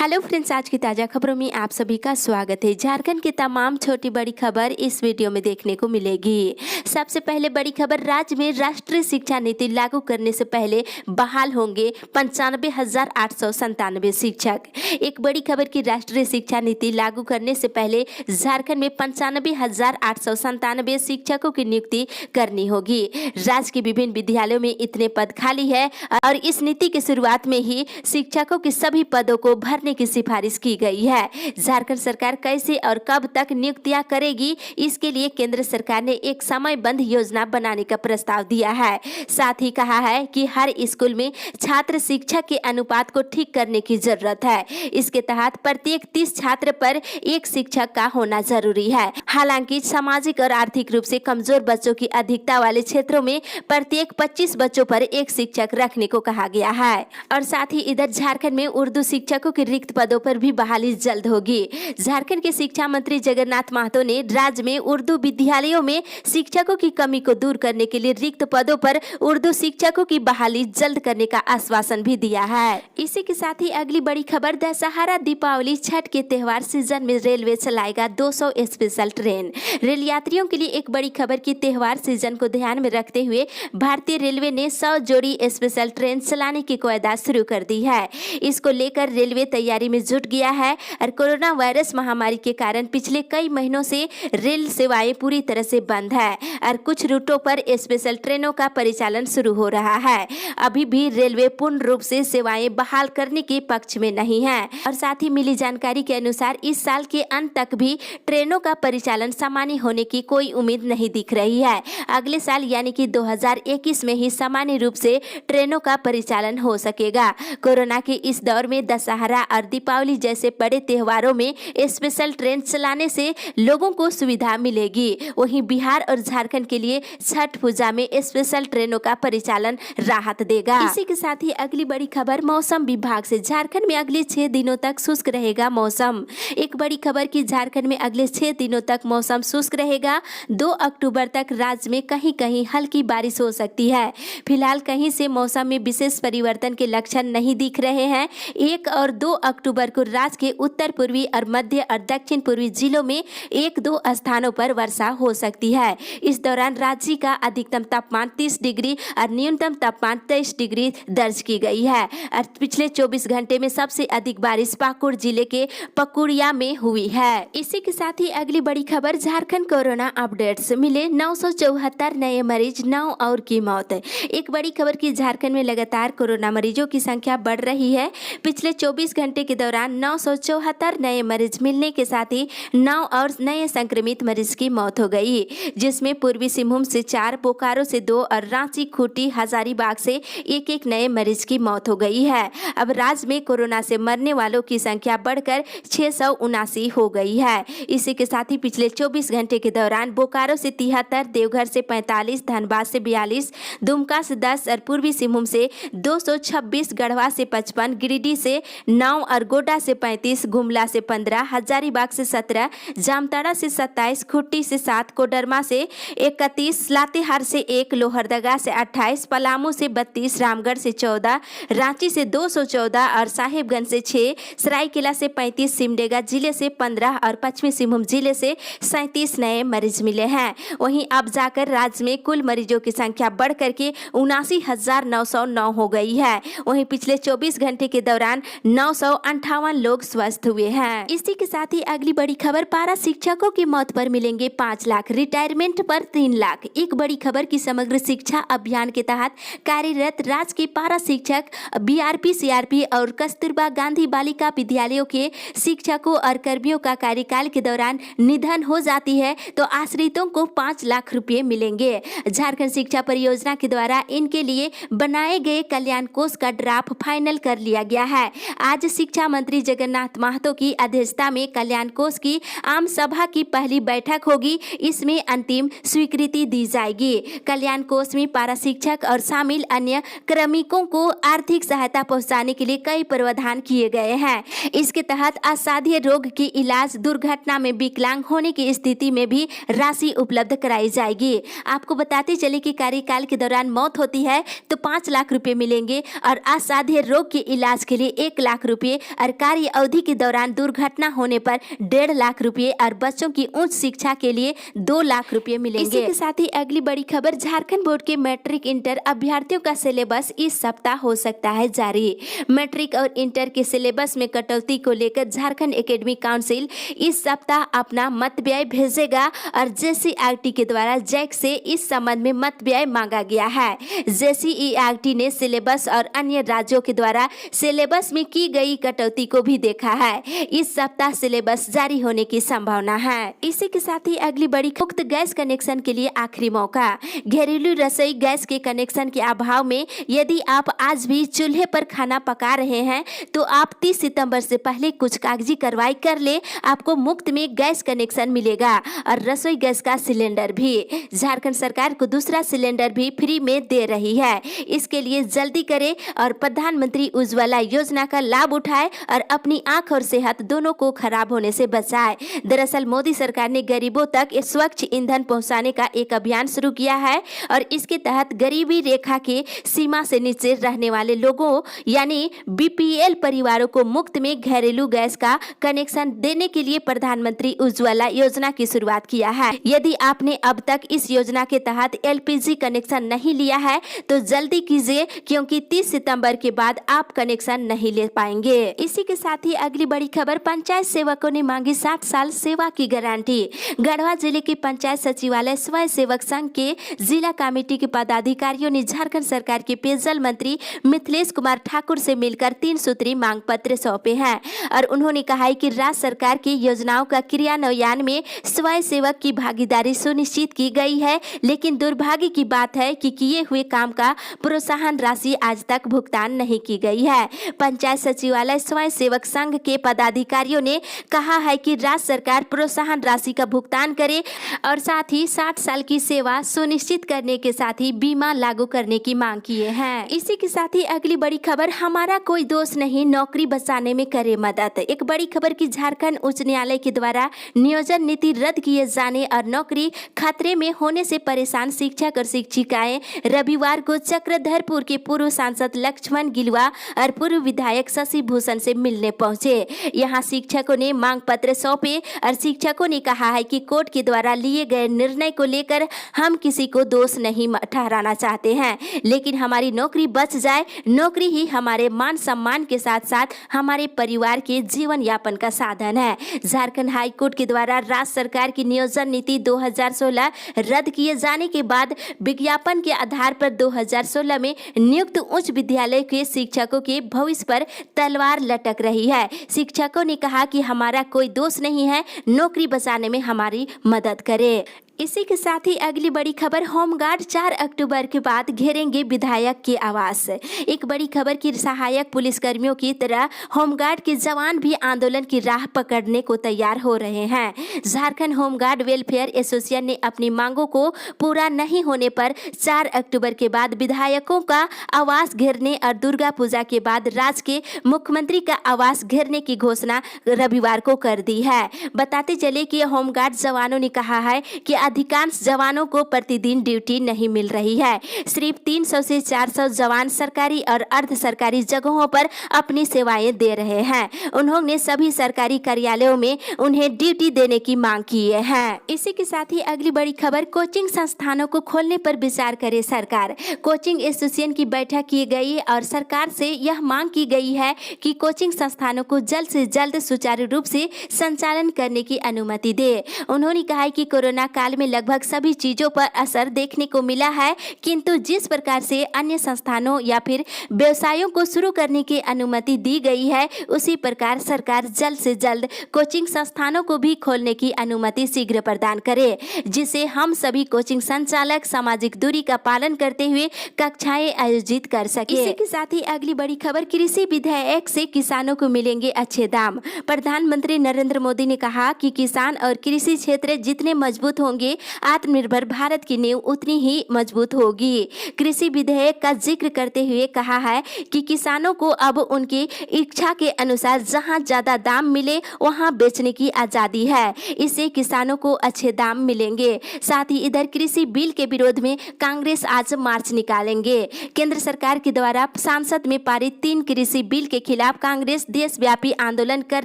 Hello friends, आज की ताज़ा खबरों में आप सभी का स्वागत है। झारखंड की तमाम छोटी बड़ी खबर इस वीडियो में देखने को मिलेगी। सबसे पहले बड़ी खबर, राज्य में राष्ट्रीय शिक्षा नीति लागू करने से पहले बहाल होंगे 95,897 शिक्षक। एक बड़ी खबर की राष्ट्रीय शिक्षा नीति लागू करने से पहले झारखंड में 95,897 शिक्षकों की नियुक्ति करनी होगी। राज्य के विभिन्न विद्यालयों में इतने पद खाली है और इस नीति की शुरुआत में ही शिक्षकों के सभी पदों को भरने की सिफारिश की गई है। झारखंड सरकार कैसे और कब तक नियुक्तियां करेगी, इसके लिए केंद्र सरकार ने एक समयबद्ध योजना बनाने का प्रस्ताव दिया है। साथ ही कहा है कि हर स्कूल में छात्र शिक्षक के अनुपात को ठीक करने की जरूरत है। इसके तहत प्रत्येक 30 छात्र पर एक शिक्षक का होना जरूरी है। हालांकि सामाजिक और आर्थिक रूप से कमजोर बच्चों की अधिकता वाले क्षेत्रों में प्रत्येक 25 बच्चों पर एक शिक्षक रखने को कहा गया है। और साथ ही इधर झारखंड में उर्दू शिक्षकों के रिक्त पदों पर भी बहाली जल्द होगी। झारखंड के शिक्षा मंत्री जगन्नाथ महतो ने राज्य में उर्दू विद्यालयों में शिक्षकों की कमी को दूर करने के लिए रिक्त पदों पर उर्दू शिक्षकों की बहाली जल्द करने का आश्वासन भी दिया है। इसी के साथ ही अगली बड़ी खबर, दशहरा, दीपावली, छठ के त्योहार सीजन में रेलवे चलाएगा 200 स्पेशल ट्रेन। रेल यात्रियों के लिए एक बड़ी खबर की त्योहार सीजन को ध्यान में रखते हुए भारतीय रेलवे ने 100 जोड़ी स्पेशल ट्रेन चलाने की कवायद शुरू कर दी है। इसको लेकर रेलवे तैयारी में जुट गया है और कोरोना वायरस महामारी के कारण पिछले कई महीनों से रेल सेवाएं पूरी तरह से बंद है और कुछ रूटों पर स्पेशल ट्रेनों का परिचालन शुरू हो रहा है। अभी भी रेलवे पूर्ण रूप से सेवाएं बहाल करने के पक्ष में नहीं है और साथ ही मिली जानकारी के अनुसार इस साल के अंत तक भी ट्रेनों का परिचालन सामान्य होने की कोई उम्मीद नहीं दिख रही है। अगले साल यानी कि 2021 में ही सामान्य रूप से ट्रेनों का परिचालन हो सकेगा। कोरोना के इस दौर में दशहरा और दीपावली जैसे बड़े त्योहारों में स्पेशल ट्रेन चलाने से लोगों को सुविधा मिलेगी। वहीं बिहार और झारखंड के लिए छठ पूजा में स्पेशल ट्रेनों का परिचालन राहत देगा। इसी के साथ ही अगली बड़ी खबर, मौसम विभाग से, झारखंड में अगले 6 दिनों तक शुष्क रहेगा मौसम। एक बड़ी खबर की झारखंड में अगले 6 दिनों तक मौसम शुष्क रहेगा। 2 अक्टूबर तक राज्य में कहीं कहीं हल्की बारिश हो सकती है। फिलहाल कहीं से मौसम में विशेष परिवर्तन के लक्षण नहीं दिख रहे हैं। 1 और 2 अक्टूबर को राज्य के उत्तर पूर्वी और मध्य और दक्षिण पूर्वी जिलों में 1-2 स्थानों पर वर्षा हो सकती है। इस दौरान राज्य का अधिकतम तापमान 30 डिग्री और न्यूनतम तापमान 23 डिग्री दर्ज की गई है। और पिछले 24 घंटे में सबसे अधिक बारिश पाकुड़ जिले के पकुड़िया में हुई है। इसी के साथ ही अगली बड़ी खबर, झारखंड कोरोना अपडेट्स, मिले 974 नए मरीज, 9 और की मौत। एक बड़ी खबर की झारखंड में लगातार कोरोना मरीजों की संख्या बढ़ रही है। पिछले 24 घंटे के दौरान 974 नए मरीज मिलने के साथ ही 9 और नए संक्रमित मरीज की मौत हो गई, जिसमें पूर्वी सिंहभूम से 4, बोकारो से 2 और रांची, खूंटी, हजारीबाग से एक नए मरीज की मौत हो गई है। अब राज्य में कोरोना से मरने वालों की संख्या बढ़कर 679 हो गई है। इसी के साथ ही पिछले 24 घंटे के दौरान बोकारो से 73, देवघर से 45, धनबाद से 42, दुमका से 10 और पूर्वी सिंहभूम से 226, गढ़वा से 55, गिरिडीह से 9 और गोड्डा से 35, गुमला से 15, हजारीबाग से 17, जामताड़ा से 27, खूंटी से 7, कोडरमा से 31, लातेहार से 1, लोहरदगा से 28, पलामू से 32, रामगढ़ से 14, रांची से 214 और साहिबगंज से 6, सरायकेला से 35, सिमडेगा जिले से 15 और पश्चिमी सिंहभूम जिले से 37 नए मरीज मिले हैं। वहीं अब जाकर राज्य में कुल मरीजों की संख्या बढ़ करके 79,909 हो गई है। वहीं पिछले 24 घंटे के दौरान 958 लोग स्वस्थ हुए हैं। इसी के साथ ही अगली बड़ी खबर, पारा शिक्षकों की मौत पर मिलेंगे 5 लाख, रिटायरमेंट पर 3 लाख। एक बड़ी खबर की समग्र शिक्षा अभियान के तहत कार्यरत राज्य के पारा शिक्षक, बीआरपी, सीआरपी और कस्तूरबा गांधी बालिका विद्यालयों के शिक्षकों और कर्मियों का कार्यकाल के दौरान निधन हो जाती है तो आश्रितों को 5 लाख रुपए मिलेंगे। झारखंड शिक्षा परियोजना के द्वारा इनके लिए बनाए गए कल्याण कोष का ड्राफ्ट फाइनल कर लिया गया है। आज शिक्षा मंत्री जगन्नाथ महतो की अध्यक्षता में कल्याण कोष की आम सभा की पहली बैठक होगी। इसमें अंतिम स्वीकृति दी जाएगी। कल्याण कोष में पारा शिक्षक और शामिल अन्य कार्मिकों को आर्थिक सहायता पहुंचाने के लिए कई प्रावधान किए गए हैं। इसके तहत असाध्य रोग की इलाज, दुर्घटना में विकलांग होने की स्थिति में भी राशि उपलब्ध कराई जाएगी। आपको बताते चले कि कार्यकाल के दौरान मौत होती है तो 5 लाख रुपए मिलेंगे और असाध्य रोग के इलाज के लिए 1 लाख रुपए रुपये और कार्य अवधि के दौरान दुर्घटना होने पर 1.5 लाख रुपये और बच्चों की उच्च शिक्षा के लिए 2 लाख रुपये मिलेंगे। इसी के साथ ही अगली बड़ी खबर, झारखंड बोर्ड के मैट्रिक इंटर अभ्यर्थियों का सिलेबस इस सप्ताह हो सकता है जारी। मैट्रिक और इंटर के सिलेबस में कटौती को लेकर झारखंड एकेडमिक काउंसिल इस सप्ताह अपना मत व्यय भेजेगा और जेसीईआरटी के द्वारा जैक से इस संबंध में मत व्यय मांगा गया है। जेसीईआरटी ने सिलेबस और अन्य राज्यों के द्वारा सिलेबस में की गई कटौती को भी देखा है। इस सप्ताह सिलेबस जारी होने की संभावना है। इसी के साथ ही अगली बड़ी मुफ्त गैस कनेक्शन के लिए आखिरी मौका। घरेलू रसोई गैस के कनेक्शन के अभाव में यदि आप आज भी चूल्हे पर खाना पका रहे हैं तो आप 30 सितंबर से पहले कुछ कागजी कार्रवाई कर ले, आपको मुफ्त में गैस कनेक्शन मिलेगा और रसोई गैस का सिलेंडर भी। झारखंड सरकार को दूसरा सिलेंडर भी फ्री में दे रही है। इसके लिए जल्दी करें और प्रधानमंत्री उज्ज्वला योजना का लाभ उठाए और अपनी आंख और सेहत दोनों को खराब होने से बचाए। दरअसल मोदी सरकार ने गरीबों तक स्वच्छ ईंधन पहुंचाने का एक अभियान शुरू किया है और इसके तहत गरीबी रेखा के सीमा से नीचे रहने वाले लोगों यानी बीपीएल परिवारों को मुफ्त में घरेलू गैस का कनेक्शन देने के लिए प्रधानमंत्री उज्ज्वला योजना की शुरुआत किया है। यदि आपने अब तक इस योजना के तहत एलपीजी कनेक्शन नहीं लिया है तो जल्दी कीजिए, क्योंकि 30 सितंबर के बाद आप कनेक्शन नहीं ले पाएंगे। इसी के साथ ही अगली बड़ी खबर, पंचायत सेवकों ने मांगी 60 साल सेवा की गारंटी। गढ़वा जिले के पंचायत सचिवालय स्वयं सेवक संघ के जिला कमेटी के पदाधिकारियों ने झारखंड सरकार के पेयजल मंत्री मिथिलेश कुमार ठाकुर से मिलकर 3 सूत्री मांग पत्र सौंपे हैं और उन्होंने कहा है कि राज्य सरकार की योजनाओं का क्रियान्वयन में स्वयं सेवक की भागीदारी सुनिश्चित की गई है, लेकिन दुर्भाग्य की बात है कि किए हुए काम का प्रोत्साहन राशि आज तक भुगतान नहीं की गई है। पंचायत सचिवालय स्वयं सेवक संघ के पदाधिकारियों ने कहा है कि राज्य सरकार प्रोत्साहन राशि का भुगतान करे और साथ ही 60 साल की सेवा सुनिश्चित करने के साथ ही बीमा लागू करने की मांग किए हैं। इसी के साथ ही अगली बड़ी खबर, हमारा कोई दोष नहीं, नौकरी बचाने में करे मदद। एक बड़ी खबर की झारखंड उच्च न्यायालय के द्वारा नियोजन नीति रद्द किए जाने और नौकरी खतरे में होने से परेशान शिक्षक और शिक्षिकाएं रविवार को चक्रधरपुर के पूर्व सांसद लक्ष्मण गिलुआ और पूर्व विधायक शशि भूषण से मिलने पहुंचे। यहां शिक्षकों ने मांग पत्र सौंपे और शिक्षकों ने कहा है कि कोर्ट के द्वारा लिए गए निर्णय को लेकर हम किसी को दोष नहीं ठहराना चाहते हैं, लेकिन हमारी नौकरी बच जाए। नौकरी ही हमारे मान सम्मान के साथ साथ हमारे परिवार के जीवन यापन का साधन है। झारखंड हाई कोर्ट के द्वारा राज्य सरकार की नियोजन नीति 2016 रद्द किए जाने के बाद विज्ञापन के आधार पर 2016 में नियुक्त उच्च विद्यालय के शिक्षकों के भविष्य पर तलवार लटक रही है। शिक्षकों ने कहा कि हमारा कोई दोष नहीं है, नौकरी बचाने में हमारी मदद करे। इसी के साथ ही अगली बड़ी खबर, होमगार्ड 4 अक्टूबर के बाद घेरेंगे विधायक के आवास। एक बड़ी खबर की सहायक पुलिसकर्मियों की तरह होमगार्ड के जवान भी आंदोलन की राह पकड़ने को तैयार हो रहे हैं। झारखंड होमगार्ड वेलफेयर एसोसिएशन ने अपनी मांगों को पूरा नहीं होने पर 4 अक्टूबर के बाद विधायकों का आवास घेरने और दुर्गा पूजा के बाद राज्य के मुख्यमंत्री का आवास घेरने की घोषणा रविवार को कर दी है। बताते चले कि होमगार्ड जवानों ने कहा है कि अधिकांश जवानों को प्रतिदिन ड्यूटी नहीं मिल रही है। सिर्फ 300 से 400 जवान सरकारी और अर्ध सरकारी जगहों पर अपनी सेवाएं दे रहे हैं। उन्होंने सभी सरकारी कार्यालयों में उन्हें ड्यूटी देने की मांग की है। इसी के साथ ही अगली बड़ी खबर, कोचिंग संस्थानों को खोलने पर विचार करे सरकार। कोचिंग एसोसिएशन की बैठक की गई और सरकार से यह मांग की गई है कि कोचिंग संस्थानों को जल्द से जल्द सुचारू रूप से संचालन करने की अनुमति दे। उन्होंने कहा कि कोरोना काल में लगभग सभी चीजों पर असर देखने को मिला है, किंतु जिस प्रकार से अन्य संस्थानों या फिर व्यवसायों को शुरू करने की अनुमति दी गई है, उसी प्रकार सरकार जल्द से जल्द कोचिंग संस्थानों को भी खोलने की अनुमति शीघ्र प्रदान करे, जिसे हम सभी कोचिंग संचालक सामाजिक दूरी का पालन करते हुए कक्षाएं आयोजित कर सके। इसी के साथ ही अगली बड़ी खबर, कृषि विधेयक से किसानों को मिलेंगे अच्छे दाम। प्रधानमंत्री नरेंद्र मोदी ने कहा कि किसान और कृषि क्षेत्र जितने मजबूत होंगे होंगे, आत्मनिर्भर भारत की नींव उतनी ही मजबूत होगी। कृषि विधेयक का जिक्र करते हुए कहा है कि किसानों को अब उनकी इच्छा के अनुसार जहां ज्यादा दाम मिले वहां बेचने की आजादी है। इससे किसानों को अच्छे दाम मिलेंगे। साथ ही इधर कृषि बिल के विरोध में कांग्रेस आज मार्च निकालेंगे। केंद्र सरकार के द्वारा संसद में पारित 3 कृषि बिल के खिलाफ कांग्रेस देशव्यापी आंदोलन कर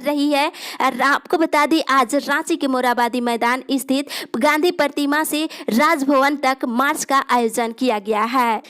रही है। और आपको बता दें, आज रांची के मोराबादी मैदान स्थित गांधी प्रतिमा से राजभवन तक मार्च का आयोजन किया गया है।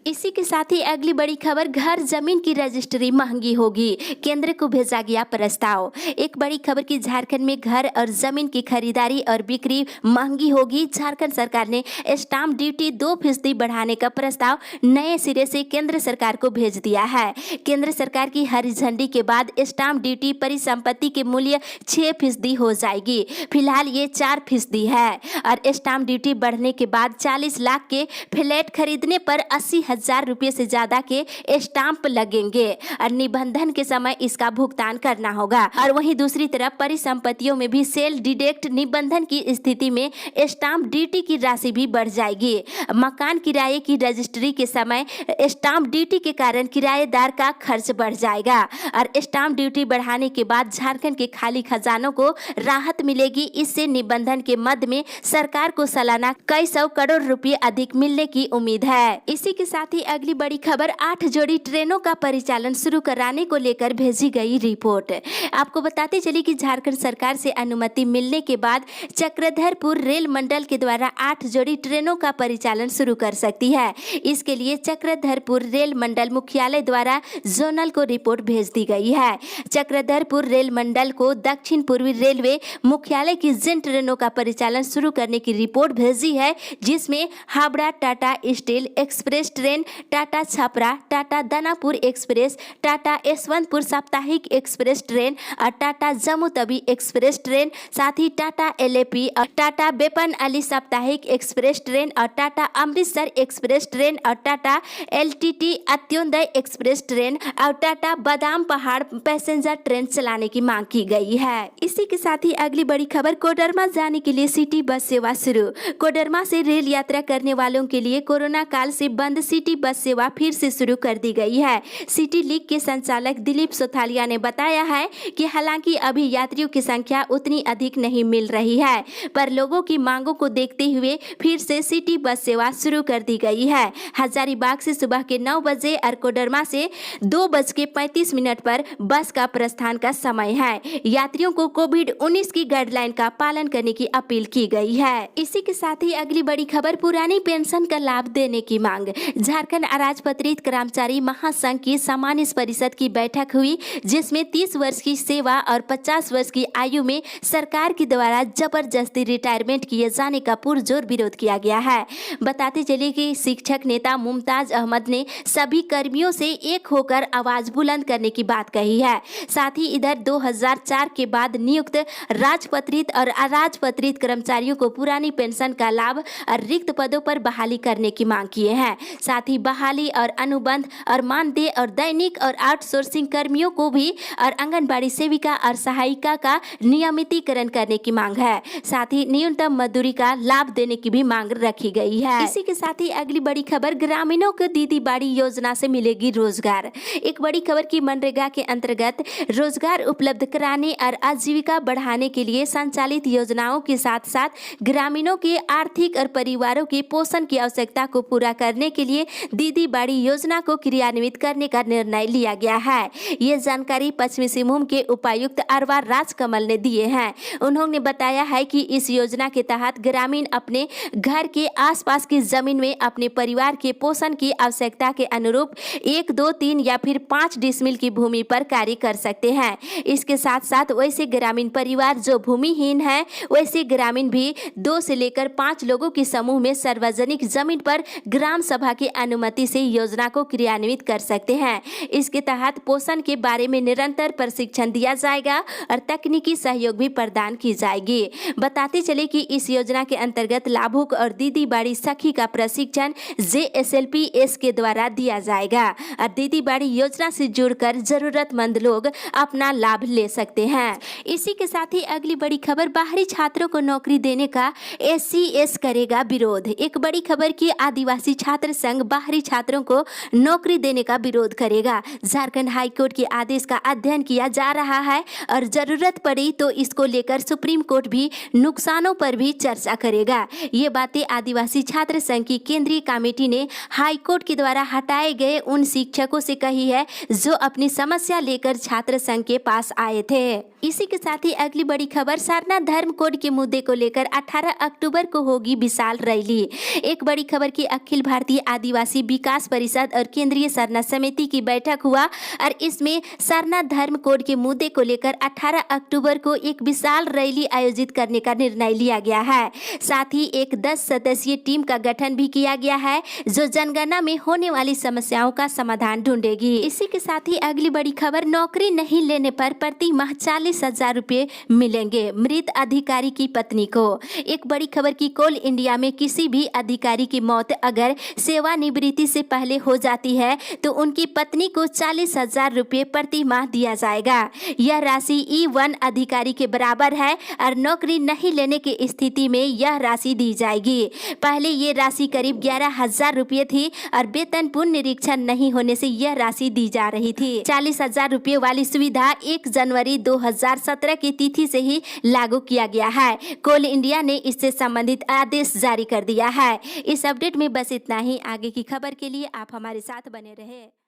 इसी के साथ ही अगली बड़ी खबर, घर जमीन की रजिस्ट्री महंगी होगी, केंद्र को भेजा गया प्रस्ताव। एक बड़ी खबर की झारखंड में घर और जमीन की खरीदारी और बिक्री महंगी होगी। झारखंड सरकार ने स्टाम्प ड्यूटी 2% बढ़ाने का प्रस्ताव नए सिरे से केंद्र सरकार को भेज दिया है। केंद्र सरकार की हरी झंडी के बाद स्टाम्प ड्यूटी परिसंपत्ति के मूल्य 6% हो जाएगी। फिलहाल ये 4% है और स्टाम्प ड्यूटी बढ़ने के बाद 40 लाख के फ्लैट खरीदने पर 80,000 रुपये से ज्यादा के स्टाम्प लगेंगे और निबंधन के समय इसका भुगतान करना होगा। और वहीं दूसरी तरफ परिसंपत्तियों में भी सेल डिडक्ट निबंधन की स्थिति में स्टाम्प ड्यूटी की राशि भी बढ़ जाएगी। मकान किराए की रजिस्ट्री के समय स्टाम्प ड्यूटी के कारण किराएदार का खर्च बढ़ जाएगा और स्टाम्प ड्यूटी बढ़ाने के बाद झारखंड के खाली खजानों को राहत मिलेगी। इससे निबंधन के मद में सरकार को सालाना कई सौ करोड़ रुपए अधिक मिलने की उम्मीद है। इसी के साथ ही अगली बड़ी खबर, 8 जोड़ी ट्रेनों का परिचालन शुरू कराने को लेकर भेजी गई रिपोर्ट। आपको बताते चले कि झारखंड सरकार से अनुमति मिलने के बाद चक्रधरपुर रेल मंडल के द्वारा 8 जोड़ी ट्रेनों का परिचालन शुरू कर सकती है। इसके लिए चक्रधरपुर रेल मंडल मुख्यालय द्वारा जोनल को रिपोर्ट भेज दी गई है। चक्रधरपुर रेल मंडल को दक्षिण पूर्वी रेलवे मुख्यालय की जिन ट्रेनों का परिचालन शुरू करने की रिपोर्ट भेजी है, जिसमें Howrah Tata steel express train, Tata Chhapra, Tata Danapur express, Tata Yesvantpur साप्ताहिक एक्सप्रेस ट्रेन और टाटा जम्मू तवी एक्सप्रेस ट्रेन, साथ ही टाटा एलएपी और टाटा बेपन अली साप्ताहिक एक्सप्रेस ट्रेन और टाटा अमृतसर एक्सप्रेस ट्रेन और Tata LTT Antyodaya express train और टाटा बादाम पहाड़ पैसेंजर ट्रेन चलाने की मांग की गई है। इसी के साथ ही अगली बड़ी खबर, कोडरमा जाने के लिए सिटी बस सेवा शुरू। कोडरमा से रेल यात्रा करने वालों के लिए कोरोना काल से बंद सिटी बस सेवा फिर से शुरू कर दी गई है। सिटी लीग के संचालक दिलीप सोथालिया ने बताया है कि हालांकि अभी यात्रियों की संख्या उतनी अधिक नहीं मिल रही है, पर लोगों की मांगों को देखते हुए फिर से सिटी बस सेवा शुरू कर दी गई है। हजारीबाग से सुबह के 9 बजे और कोडरमा से 2:35 पर बस का प्रस्थान का समय है। यात्रियों को कोविड-19 की गाइडलाइन का पालन करने की अपील की गई है। इसी के साथ ही अगली बड़ी खबर, पुरानी पेंशन का लाभ देने की मांग। झारखंड अराजपत्रित कर्मचारी महासंघ की सामान्य परिषद की बैठक हुई, जिसमें 30 वर्ष की सेवा और 50 वर्ष की आयु में सरकार के द्वारा जबरदस्ती रिटायरमेंट किए जाने का पुरजोर विरोध किया गया है। बताते चले कि शिक्षक नेता मुमताज अहमद ने सभी कर्मियों से एक होकर आवाज बुलंद करने की बात कही है। साथ ही इधर 2004 के बाद नियुक्त राजपत्रित और अराजपत्रित कर्मचारियों को पुरानी पेंशन का लाभ और रिक्त पदों पर बहाली करने की मांग किए हैं। साथ ही बहाली और अनुबंध और मानदेय और दैनिक और आउटसोर्सिंग कर्मियों को भी और आंगनबाड़ी सेविका और सहायिका का नियमितीकरण करने की मांग है। साथ ही न्यूनतम मजदूरी का लाभ देने की भी मांग रखी गई है। इसी के साथ ही अगली बड़ी खबर, ग्रामीणों को दीदी बाड़ी योजना से मिलेगी रोजगार। एक बड़ी खबर की मनरेगा के अंतर्गत रोजगार उपलब्ध कराने और आजीविका बढ़ाने के लिए संचालित योजनाओं के साथ साथ ग्रामीणों के आर्थिक और परिवारों के पोषण की आवश्यकता को पूरा करने के लिए दीदी बाड़ी योजना को क्रियान्वित करने का निर्णय लिया गया है। ये जानकारी पश्चिमी सिंहभूम के उपायुक्त अरवा राजकमल ने दिए हैं। उन्होंने बताया है कि इस योजना के तहत ग्रामीण अपने घर के आसपास की जमीन में अपने परिवार के पोषण की आवश्यकता के अनुरूप 1, 2, 3 या फिर 5 डिसमिल की भूमि पर कार्य कर सकते हैं। इसके साथ साथ वैसे ग्रामीण परिवार जो भूमिहीन है, वैसे ग्रामीण भी 2 से लेकर 5 लोगों के समूह में सार्वजनिक जमीन पर ग्राम सभा के अनुमति से योजना को क्रियान्वित कर सकते हैं। इसके तहत पोषण के बारे में निरंतर प्रशिक्षण दिया जाएगा और तकनीकी सहयोग भी प्रदान की जाएगी। बताते चले कि इस योजना के अंतर्गत लाभुक और दीदी बाड़ी सखी का प्रशिक्षण JSLPS के द्वारा दिया जाएगा और दीदी बाड़ी योजना से जुड़कर जरूरतमंद लोग अपना लाभ ले सकते हैं। इसी के साथ ही अगली बड़ी खबर, बाहरी छात्रों को नौकरी देने का SCS करेगा विरोध। एक बड़ी खबर की आदिवासी छात्र संघ बाहरी छात्रों को नौकरी देने का विरोध करेगा। झारखंड हाईकोर्ट के आदेश का अध्ययन किया जा रहा है और जरूरत पड़ी तो इसको लेकर सुप्रीम कोर्ट भी नुकसानों पर भी चर्चा करेगा। ये बातें आदिवासी छात्र संघ की केंद्रीय कमेटी ने हाईकोर्ट के द्वारा हटाए गए उन शिक्षकों से कही है जो अपनी समस्या लेकर छात्र संघ के पास आए थे। इसी के साथ ही अगली बड़ी खबर, सारनाथ धर्म कोड के मुद्दे को लेकर 18 अक्टूबर को होगी विशाल रैली। एक बड़ी खबर की अखिल भारतीय आदिवासी विकास परिषद और केंद्रीय सारनाथ समिति की बैठक हुआ और इसमें सारनाथ धर्म कोड के मुद्दे को लेकर 18 अक्टूबर को एक विशाल रैली आयोजित करने का निर्णय लिया गया है। साथ ही एक 10 सदस्यीय टीम का गठन भी किया गया है जो जनगणना में होने वाली समस्याओं का समाधान ढूंढेगी। इसी के साथ ही अगली बड़ी खबर, नौकरी नहीं लेने पर प्रति माह 40,000 रुपये मिलेंगे मृत अधिकारी की पत्नी को। एक बड़ी खबर की कोल इंडिया में किसी भी अधिकारी की मौत अगर सेवानिवृत्ति से पहले हो जाती है तो उनकी पत्नी को 40,000 रुपये प्रति माह दिया जाएगा। यह राशि E1 अधिकारी के बराबर है और नौकरी नहीं लेने की स्थिति में यह राशि दी जाएगी। पहले ये राशि करीब 11,000 रुपये थी और वेतन पुनः निरीक्षण नहीं होने से यह राशि दी जा रही थी। 40,000 रुपये वाली सुविधा 1 जनवरी 2017 की तिथि से ही लागू किया गया है। कोल इंडिया ने इससे संबंधित आदेश जारी कर दिया है। इस अपडेट में बस इतना ही। आगे की खबर के लिए आप हमारे साथ बने रहे।